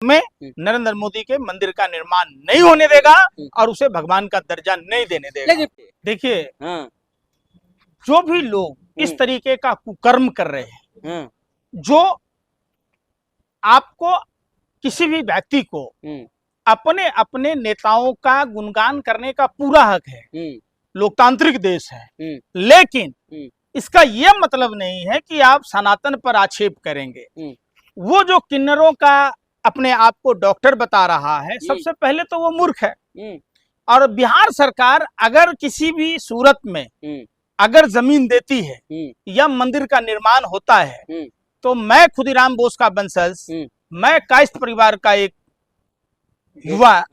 में नरेंद्र मोदी के मंदिर का निर्माण नहीं होने देगा और उसे भगवान का दर्जा नहीं देने देगा। देखिए, जो भी लोग इस तरीके का कुकर्म कर रहे हैं, जो आपको किसी भी व्यक्ति को अपने अपने नेताओं का गुणगान करने का पूरा हक है, लोकतांत्रिक देश है, लेकिन इसका यह मतलब नहीं है कि आप सनातन पर आक्षेप करेंगे। वो जो किन्नरों का अपने आप को डॉक्टर बता रहा है, सबसे पहले तो वो मूर्ख है। और बिहार सरकार अगर किसी भी सूरत में अगर जमीन देती है या मंदिर का निर्माण होता है, तो मैं खुदीराम बोस का वंशज, मैं कायस्थ परिवार का एक युवा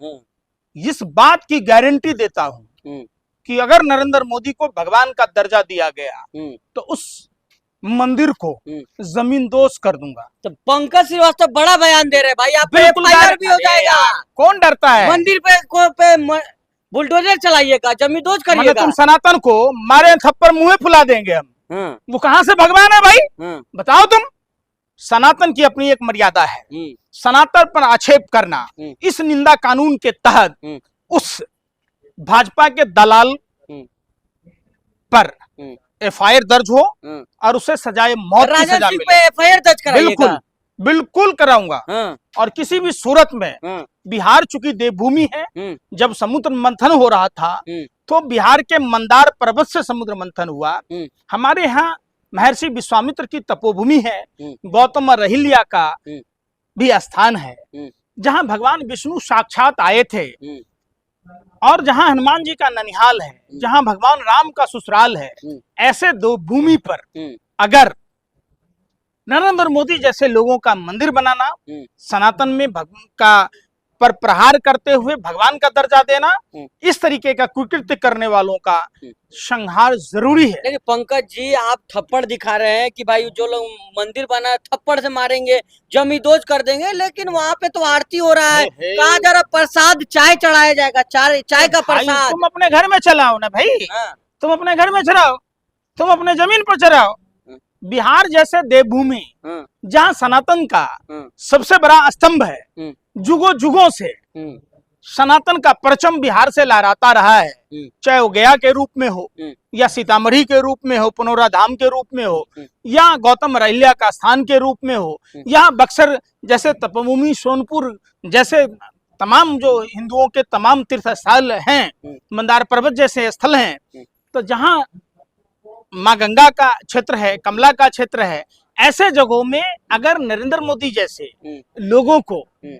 इस बात की गारंटी देता हूं कि अगर नरेंद्र मोदी को भगवान का दर्जा दिया गया तो उस मंदिर को जमीन दोष कर दूंगा। तो पंकज श्रीवास्तव बड़ा बयान दे रहे हैं भाई, आप पे एफआईआर भी हो जाएगा। कौन डरता है? मंदिर पे बुलडोजर चलाइएगा, जमीन दोष करिएगा। तुम सनातन को मारे थप्पड़ मुंह फुला देंगे हम। वो कहां से भगवान है भाई? बताओ तुम। सनातन की अपनी एक मर्यादा है। सनातन पर आक्षेप करना इस निंदा कानून के तहत उस भाजपा के दलाल पर एफआईआर दर्ज हो और उसे सजाए मौत की सजा मिले। एफआईआर दर्ज कराइएगा। बिल्कुल बिल्कुल कराऊंगा। और किसी भी सूरत में बिहार चूंकि देवभूमि है, जब समुद्र मंथन हो रहा था तो बिहार के मंदार पर्वत से समुद्र मंथन हुआ। हमारे यहाँ महर्षि विश्वामित्र की तपोभूमि है, गौतम और रहिल्या का भी स्थान है, जहाँ भगवान विष्णु साक्षात आए थे, और जहां हनुमान जी का ननिहाल है, जहां भगवान राम का ससुराल है। ऐसे दो भूमि पर अगर नरेंद्र मोदी जैसे लोगों का मंदिर बनाना, सनातन में भगवान का पर प्रहार करते हुए भगवान का दर्जा देना, इस तरीके का कुकृत्य करने वालों का संहार जरूरी है। लेकिन पंकज जी, आप थप्पड़ दिखा रहे हैं कि भाई जो लोग मंदिर बना थप्पड़ से मारेंगे, जमींदोज कर देंगे, लेकिन वहाँ पे तो आरती हो रहा है। कहा जा रहा प्रसाद चाय चढ़ाया जाएगा, चाय का प्रसाद। तुम अपने घर में चलाओ ना भाई। तुम अपने घर में चढ़ाओ, तुम अपने जमीन पर चढ़ाओ। बिहार जैसे देवभूमि जहाँ सनातन का सबसे बड़ा स्तंभ है, जुगों जुगों से सनातन का परचम बिहार से लहराता रहा है, चाहे वो गया के रूप में हो या सीतामढ़ी के रूप में हो, पुनौरा धाम के रूप में हो, या गौतम रहिल्या का स्थान के रूप में हो, या बक्सर जैसे तपोभूमि, सोनपुर जैसे तमाम जो हिंदुओं के तमाम तीर्थ स्थल हैं, मंदार पर्वत जैसे स्थल हैं। तो जहाँ माँ गंगा का क्षेत्र है, कमला का क्षेत्र है, ऐसे जगहों में अगर नरेंद्र मोदी जैसे लोगों को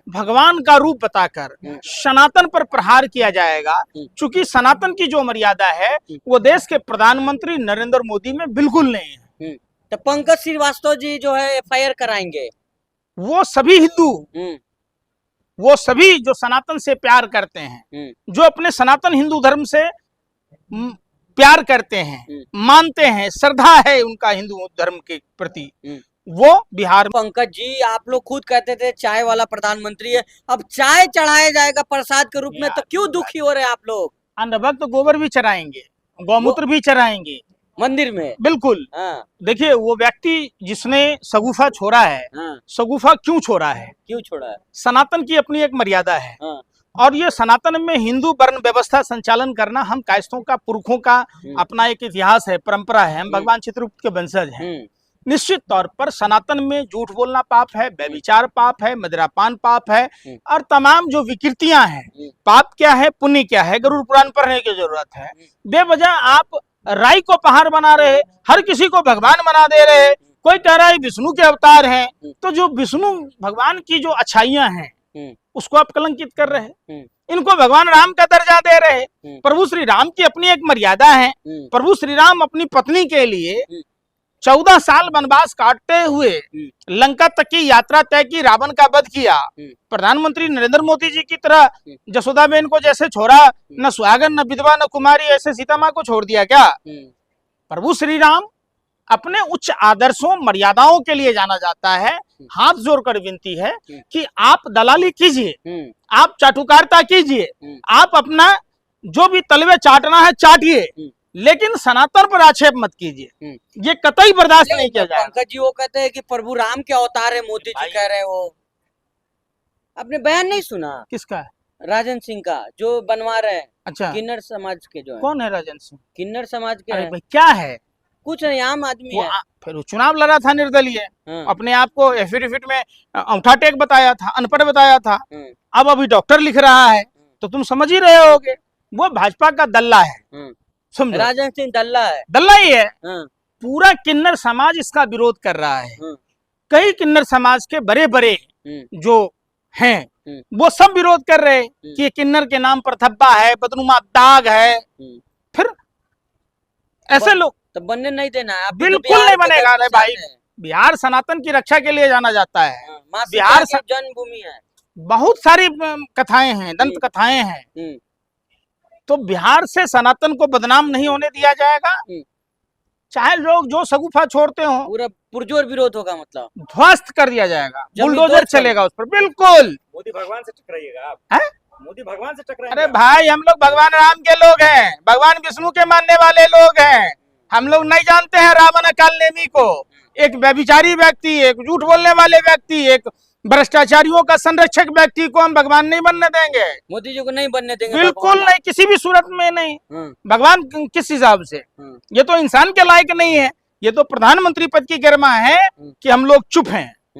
भगवान का रूप बताकर सनातन पर प्रहार किया जाएगा, चूंकि सनातन की जो मर्यादा है वो देश के प्रधानमंत्री नरेंद्र मोदी में बिल्कुल नहीं है। तो पंकज श्रीवास्तव जी जो है एफआईआर कराएंगे। वो सभी हिंदू, वो सभी जो सनातन से प्यार करते हैं, जो अपने सनातन हिंदू धर्म से प्यार करते हैं, मानते हैं, श्रद्धा है उनका हिंदू धर्म के प्रति, वो बिहार। पंकज जी, आप लोग खुद कहते थे चाय वाला प्रधानमंत्री है, अब चाय चढ़ाया जाएगा प्रसाद के रूप में, तो क्यों दुखी हो रहे हैं आप लोग? अंधभक्त तो गोबर भी चढ़ाएंगे, गौमूत्र भी चढ़ाएंगे मंदिर में। बिल्कुल। देखिए, वो व्यक्ति जिसने सगुफा छोड़ा है, सगुफा क्यों छोड़ा है? क्यों छोड़ा है? सनातन की अपनी एक मर्यादा है, और ये सनातन में हिंदू वर्ण व्यवस्था संचालन करना हम कायस्थों का, पुरखों का अपना एक इतिहास है, परंपरा है। हम भगवान चित्रगुप्त के वंशज हैं। निश्चित तौर पर सनातन में झूठ बोलना पाप है, व्यभिचार पाप है, मदिरापान पाप है, और तमाम जो विकृतियां हैं। पाप क्या है, पुण्य क्या है, गरुड़ पुराण पढ़ने की जरूरत है। बेवजह आप राई को पहाड़ बना रहे, हर किसी को भगवान बना दे रहे। कोई कह रहा है विष्णु के अवतार हैं, तो जो विष्णु भगवान की जो अच्छाइयां हैं उसको आप कलंकित कर रहे हैं। इनको भगवान राम का दर्जा दे रहे हैं। प्रभु श्री राम की अपनी एक मर्यादा है। प्रभु श्री राम अपनी पत्नी के लिए 14 साल वनवास काटते हुए लंका तक की यात्रा तय की, रावण का वध किया। प्रधानमंत्री नरेंद्र मोदी जी की तरह जसोदाबेन को जैसे छोड़ा, न सुहागन, न विधवा, न कुमारी, ऐसे सीता माँ को छोड़ दिया क्या? प्रभु श्री राम अपने उच्च आदर्शों, मर्यादाओं के लिए जाना जाता है। हाथ जोड़कर विनती है कि आप दलाली कीजिए, आप चाटुकारिता कीजिए, आप अपना जो भी तलवे चाटना है चाटिए, लेकिन सनातन पर आक्षेप मत कीजिए। ये कतई बर्दाश्त नहीं किया जाएगा। पंकज जी, वो कहते हैं कि प्रभु राम के अवतार है, मोदी जी कह रहे हो। आपने बयान नहीं सुना किसका? राजन सिंह का, जो बनवा रहे हैं अच्छा, किन्नर समाज के, जो है कौन है राजन सिंह? किन्नर समाज के अरे हैं। भाई क्या है कुछ नहीं, आम आदमी वो? है। फिर वो चुनाव लड़ा था निर्दलीय, हाँ, अपने आप को एफिडेविट में अंगूठा टेक बताया था, अनपढ़ बताया था। हाँ, अब अभी डॉक्टर लिख रहा है, तो तुम समझ ही रहे होगे वो भाजपा का दल्ला है। हाँ। समझो, राजन सिंह दल्ला है। दल्ला ही है। हाँ, पूरा किन्नर समाज इसका विरोध कर रहा है। हाँ, कई किन्नर समाज के बड़े बड़े हम्म, जो हैं हम्म, वो सब विरोध कर रहे हैं कि ये किन्नर के नाम पर धब्बा है, बदनुमा दाग है। हम्म। फिर ऐसे लोग तो बनने नहीं देना है। आप भी तो बिल्कुल बिहार नहीं के बनेगा। गर्व अरे के भाई, साथ हैं। बिहार सनातन की रक्षा के लिए जाना जाता है। हाँ, माँ बिहार सीता की जन्मभूमि है। बहुत सारी कथाएं हैं, दंत कथाएं हैं। हम्म, तो बिहार से सनातन को बदनाम नहीं होने दिया जाएगा। हम्म। चाहे लोग जो सगुफा छोड़ते हो, पूरा पुरजोर विरोध होगा, मतलब ध्वस्त कर दिया जाएगा, जमीन बुलडोजर दोस्त कर चलेगा उस पर। बिल्कुल। मोदी भगवान से टकराइएगा आप। हैं? मोदी भगवान से टकराएंगे अरे आप। भाई, हम लोग भगवान राम के लोग हैं, भगवान विष्णु के मानने वाले लोग हैं। हम लोग नहीं जानते हैं रावण अकाल नेमी को। एक व्यभिचारी व्यक्ति, एक झूठ बोलने वाले व्यक्ति, एक भ्रष्टाचारियों का संरक्षक व्यक्ति को हम भगवान नहीं बनने देंगे। मोदी जी को नहीं बनने देंगे बिल्कुल भगवान। नहीं, किसी भी सूरत में नहीं। हाँ, भगवान किस हिसाब से? हाँ, ये तो इंसान के लायक नहीं है। ये तो प्रधानमंत्री पद की गरिमा है कि हम लोग चुप हैं।